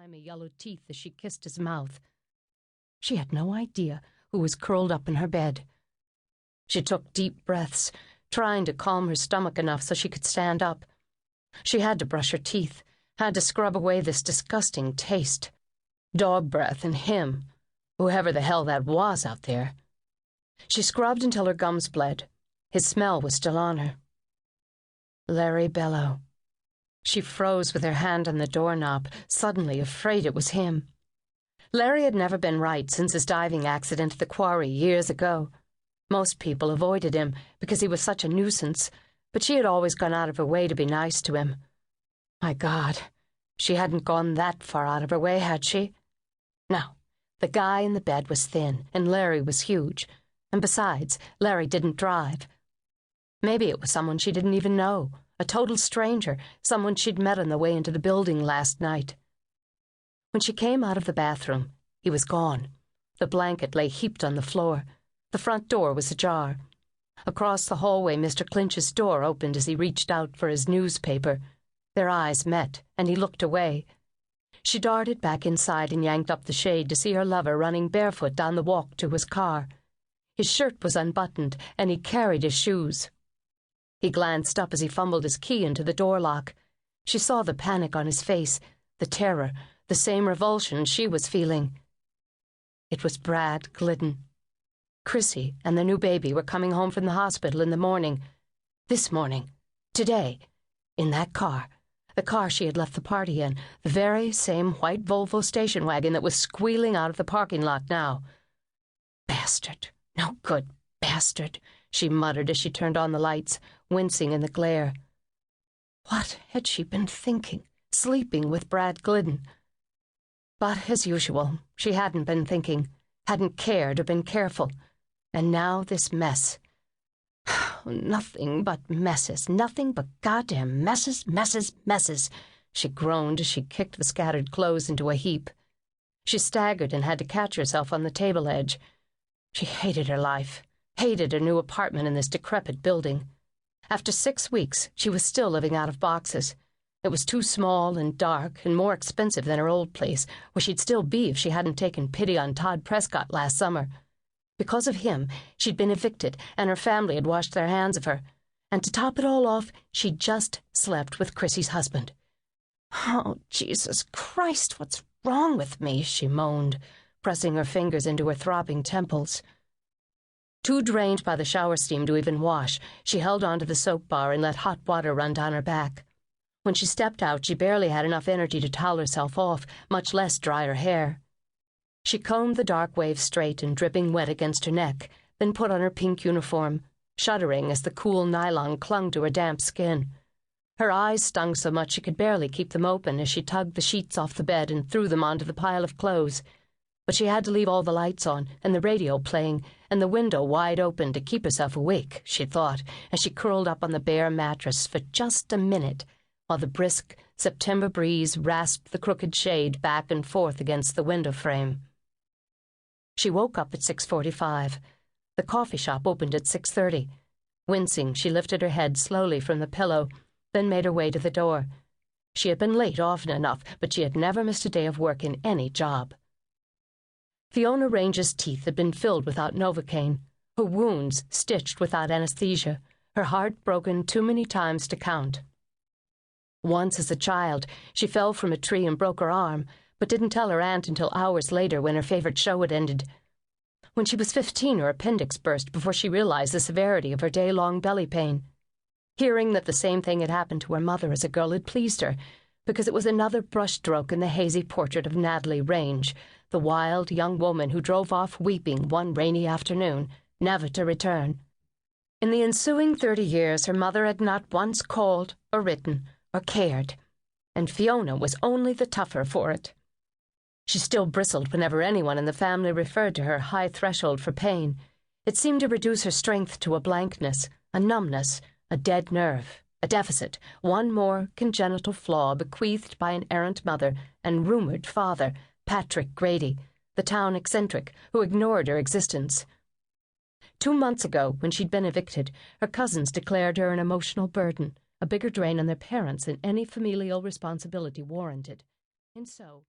slimy yellow teeth as she kissed his mouth. She had no idea who was curled up in her bed. She took deep breaths, trying to calm her stomach enough so she could stand up. She had to brush her teeth, had to scrub away this disgusting taste. Dog breath and him, whoever the hell that was out there. She scrubbed until her gums bled. His smell was still on her. Larry Bellow. She froze with her hand on the doorknob, suddenly afraid it was him. Larry had never been right since his diving accident at the quarry years ago. Most people avoided him because he was such a nuisance, but she had always gone out of her way to be nice to him. My God, she hadn't gone that far out of her way, had she? No, the guy in the bed was thin, and Larry was huge. And besides, Larry didn't drive. Maybe it was someone she didn't even know, a total stranger, someone she'd met on the way into the building last night. When she came out of the bathroom, he was gone. The blanket lay heaped on the floor. The front door was ajar. Across the hallway, Mr. Clinch's door opened as he reached out for his newspaper. Their eyes met, and he looked away. She darted back inside and yanked up the shade to see her lover running barefoot down the walk to his car. His shirt was unbuttoned, and he carried his shoes. He glanced up as he fumbled his key into the door lock. She saw the panic on his face, the terror, the same revulsion she was feeling. It was Brad Glidden. Chrissy and the new baby were coming home from the hospital in the morning. This morning. Today. In that car. The car she had left the party in. The very same white Volvo station wagon that was squealing out of the parking lot now. Bastard. No good bastard, she muttered as she turned on the lights, wincing in the glare. What had she been thinking, sleeping with Brad Glidden? But, as usual, she hadn't been thinking, hadn't cared or been careful. And now this mess. Nothing but messes, nothing but goddamn messes, messes, messes, she groaned as she kicked the scattered clothes into a heap. She staggered and had to catch herself on the table edge. She hated her life, hated her new apartment in this decrepit building. After 6 weeks, she was still living out of boxes. It was too small and dark and more expensive than her old place, where she'd still be if she hadn't taken pity on Todd Prescott last summer. Because of him, she'd been evicted, and her family had washed their hands of her. And to top it all off, she'd just slept with Chrissy's husband. Oh, Jesus Christ, what's wrong with me? She moaned, pressing her fingers into her throbbing temples. Too drained by the shower steam to even wash, she held onto the soap bar and let hot water run down her back. When she stepped out, she barely had enough energy to towel herself off, much less dry her hair. She combed the dark waves straight and dripping wet against her neck, then put on her pink uniform, shuddering as the cool nylon clung to her damp skin. Her eyes stung so much she could barely keep them open as she tugged the sheets off the bed and threw them onto the pile of clothes. But she had to leave all the lights on and the radio playing and the window wide open to keep herself awake, she thought, as she curled up on the bare mattress for just a minute, while the brisk September breeze rasped the crooked shade back and forth against the window frame. She woke up at 6:45. The coffee shop opened at 6:30. Wincing, she lifted her head slowly from the pillow, then made her way to the door. She had been late often enough, but she had never missed a day of work in any job. Fiona Range's teeth had been filled without Novocaine, her wounds stitched without anesthesia, her heart broken too many times to count. Once as a child, she fell from a tree and broke her arm, but didn't tell her aunt until hours later when her favorite show had ended. When she was 15, her appendix burst before she realized the severity of her day-long belly pain. Hearing that the same thing had happened to her mother as a girl had pleased her, because it was another brushstroke in the hazy portrait of Natalie Range, the wild young woman who drove off weeping one rainy afternoon, never to return. In the ensuing 30 years, her mother had not once called or written or cared, and Fiona was only the tougher for it. She still bristled whenever anyone in the family referred to her high threshold for pain. It seemed to reduce her strength to a blankness, a numbness, a dead nerve, a deficit, one more congenital flaw bequeathed by an errant mother and rumored father, Patrick Grady, the town eccentric who ignored her existence. 2 months ago, when she'd been evicted, her cousins declared her an emotional burden, a bigger drain on their parents than any familial responsibility warranted. And so